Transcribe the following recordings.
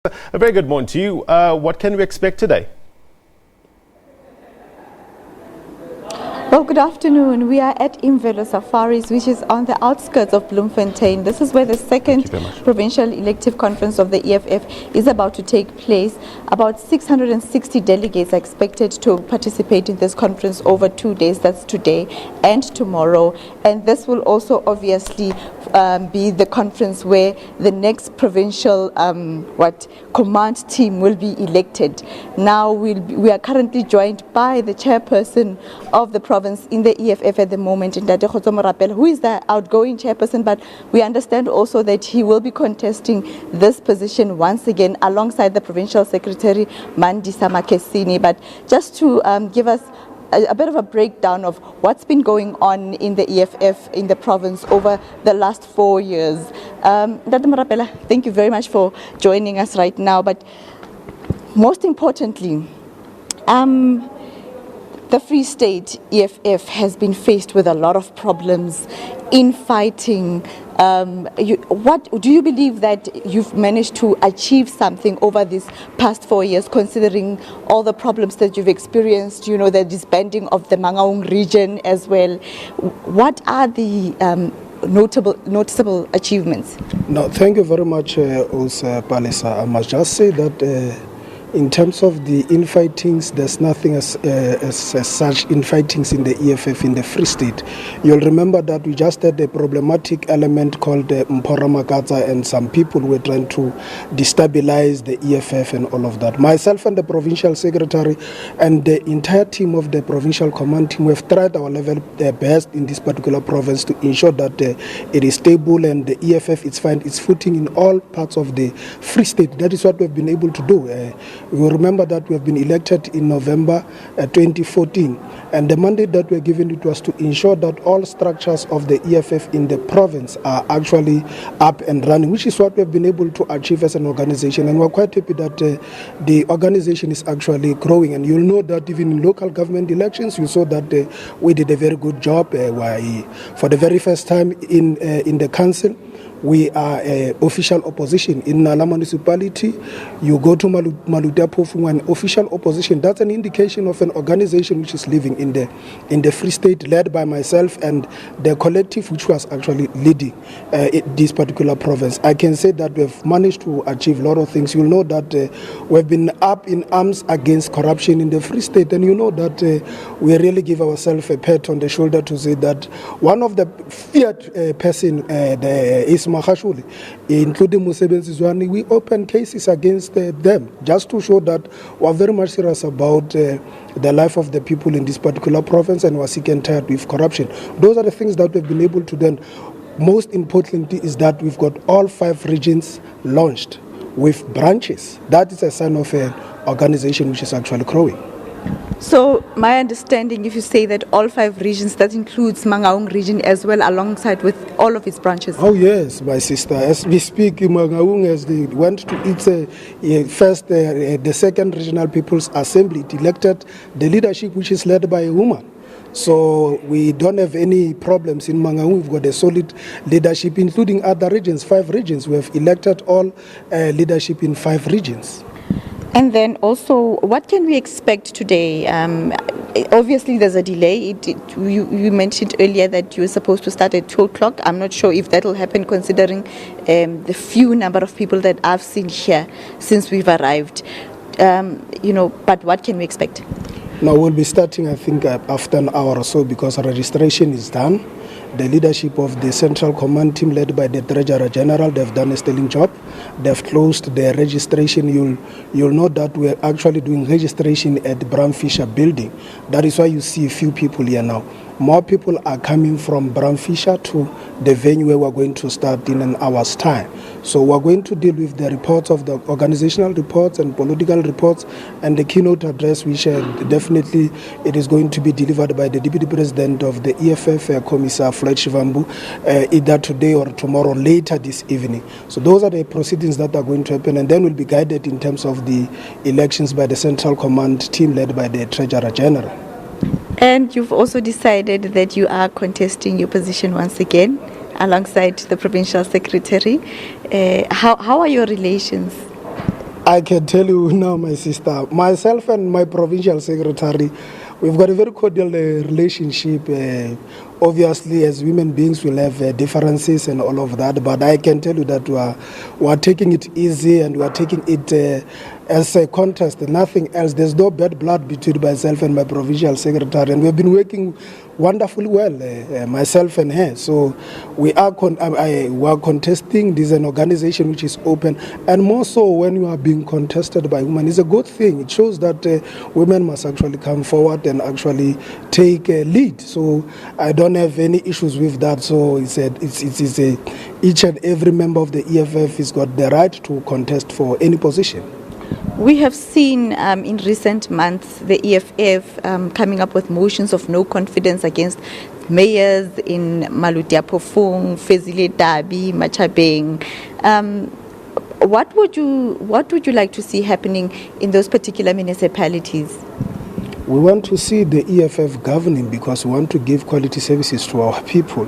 A very good morning to you. What can we expect today? Well, good afternoon. We are at Imvelo Safaris, which is on the outskirts of Bloemfontein. This is where the second provincial elective conference of the EFF is about to take place. About 660 delegates are expected to participate in this conference over 2 days. That's today and tomorrow. And this will also obviously be the conference where the next provincial command team will be elected. Now we are currently joined by the chairperson of the province in the EFF at the moment, who is the outgoing chairperson, but we understand also that he will be contesting this position once again alongside the provincial secretary Mandisa Makesini. But just to give us a bit of a breakdown of what's been going on in the EFF in the province over the last 4 years. Thank you very much for joining us right now. But most importantly, the Free State EFF has been faced with a lot of problems in fighting. What do you believe that you've managed to achieve something over these past 4 years, considering all the problems that you've experienced, the disbanding of the Mangaung region as well? What are the noticeable achievements? No, thank you very much, also, Palesa. I must just say that in terms of the infightings, there's nothing as such infightings in the EFF in the Free State. You'll remember that we just had a problematic element called Mpora Makatsa, and some people were trying to destabilize the EFF and all of that. Myself and the provincial secretary and the entire team of the provincial command team have tried our level best in this particular province to ensure that it is stable and the EFF is find its footing in all parts of the Free State. That is what we've been able to do. You will remember that we have been elected in November 2014, and the mandate that we are given it was to ensure that all structures of the EFF in the province are actually up and running, which is what we have been able to achieve as an organization. And we're quite happy that the organization is actually growing. And you'll know that even in local government elections, you saw that we did a very good job. For the very first time in the council, we are official opposition. In Nala municipality, you go to Maludapofu, an official opposition. That's an indication of an organization which is living in the Free State, led by myself and the collective which was actually leading this particular province. I can say that we've managed to achieve a lot of things. You'll know that we've been up in arms against corruption in the Free State, and you know that we really give ourselves a pat on the shoulder to say that one of the feared person is Mahashuli, including Musebenzi Zwane, we open cases against them just to show that we're very much serious about the life of the people in this particular province, and we're sick and tired with corruption. Those are the things that we've been able to do. Most importantly is that we've got all 5 regions launched with branches. That is a sign of an organization which is actually growing. So my understanding, if you say that all 5 regions, that includes Mangaung region as well, alongside with all of its branches? Oh yes, my sister. As we speak, Mangaung, as they went to its the second regional people's assembly, it elected the leadership which is led by a woman. So we don't have any problems in Mangaung. We've got a solid leadership, including other regions, 5 regions. We have elected all leadership in 5 regions. And then also, what can we expect today? Obviously, there's a delay. You mentioned earlier that you were supposed to start at 2 o'clock. I'm not sure if that will happen, considering the few number of people that I've seen here since we've arrived. But what can we expect? Now, we'll be starting, I think, after an hour or so, because registration is done. The leadership of the Central Command team, led by the Treasurer General, they've done a sterling job. They've closed their registration. You'll know that we're actually doing registration at the Bram Fisher building. That is why you see a few people here now. More people are coming from Bram Fisher to the venue where we're going to start in an hour's time. So we're going to deal with the reports of the organizational reports and political reports, and the keynote address, which definitely it is going to be delivered by the Deputy President of the EFF, Commissar Floyd Shivambu, either today or tomorrow, later this evening. So those are the proceedings that are going to happen, and then we'll be guided in terms of the elections by the Central Command team led by the Treasurer General. And you've also decided that you are contesting your position once again alongside the Provincial Secretary. How are your relations? I can tell you now, my sister, myself and my provincial secretary, we've got a very cordial relationship. Obviously, as human beings, we'll have differences and all of that, but I can tell you that we are taking it easy and we are taking it as a contest, nothing else. There's no bad blood between myself and my provincial secretary, and we've been working wonderfully well, myself and her. So we are contesting. This is an organization which is open, and more so when you are being contested by women, it's a good thing. It shows that women must actually come forward and actually take a lead. So I don't have any issues with that. So each and every member of the EFF has got the right to contest for any position. We have seen in recent months the EFF coming up with motions of no confidence against mayors in Maluti-Phofung, Fezile Dabi, Machabeng. What would you like to see happening in those particular municipalities? We want to see the EFF governing because we want to give quality services to our people.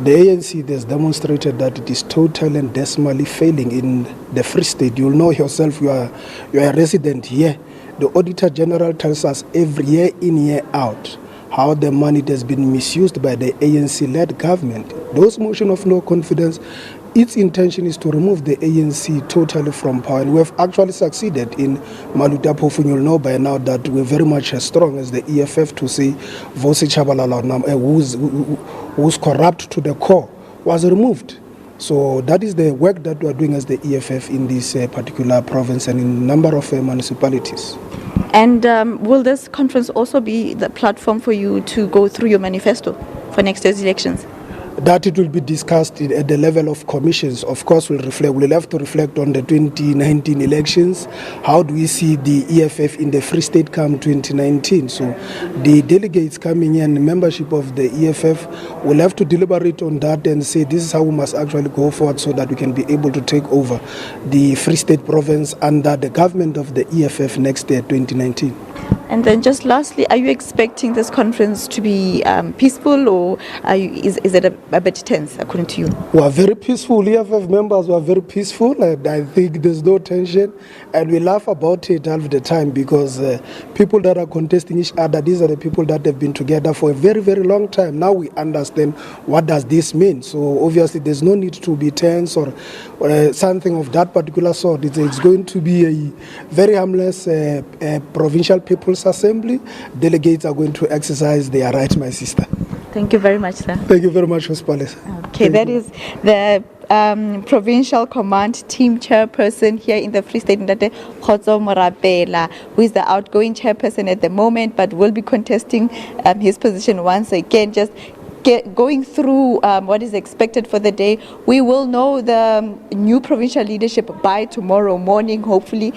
The ANC has demonstrated that it is totally and decimally failing in the Free State. You'll know yourself, you are a resident here. The Auditor General tells us every year in, year out, how the money has been misused by the ANC-led government. Those motion of no confidence, its intention is to remove the ANC totally from power. And we have actually succeeded in Maluti-Phofung. You'll know by now that we're very much as strong as the EFF to say Vosi Chabalala, who's corrupt to the core, was removed. So that is the work that we are doing as the EFF in this particular province and in a number of municipalities. And will this conference also be the platform for you to go through your manifesto for next year's elections? That it will be discussed at the level of commissions. Of course, we'll have to reflect on the 2019 elections. How do we see the EFF in the Free State come 2019? So the delegates coming in, membership of the EFF, will have to deliberate on that and say this is how we must actually go forward so that we can be able to take over the Free State province under the government of the EFF next year, 2019. And then just lastly, are you expecting this conference to be peaceful, or is it a bit tense according to you? We are very peaceful. EFF members were very peaceful, and I think there's no tension. And we laugh about it all the time because people that are contesting each other, these are the people that have been together for a very, very long time. Now we understand what does this mean. So obviously there's no need to be tense or something of that particular sort. It's going to be a very harmless provincial People's Assembly. Delegates are going to exercise their right, my sister. Thank you very much, sir. Thank you very much, Palesa. Okay, that is the Provincial Command Team Chairperson here in the Free State, Ndate Khotso Morapela, who is the outgoing chairperson at the moment, but will be contesting his position once again. Just going through what is expected for the day. We will know the new provincial leadership by tomorrow morning, hopefully.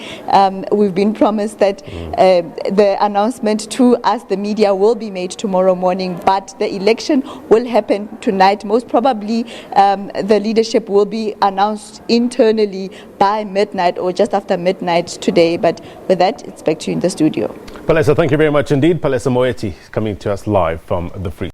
We've been promised that the announcement to us, the media, will be made tomorrow morning, but the election will happen tonight. Most probably the leadership will be announced internally by midnight or just after midnight today. But with that, it's back to you in the studio. Palesa, thank you very much indeed. Palesa Moeti coming to us live from the Free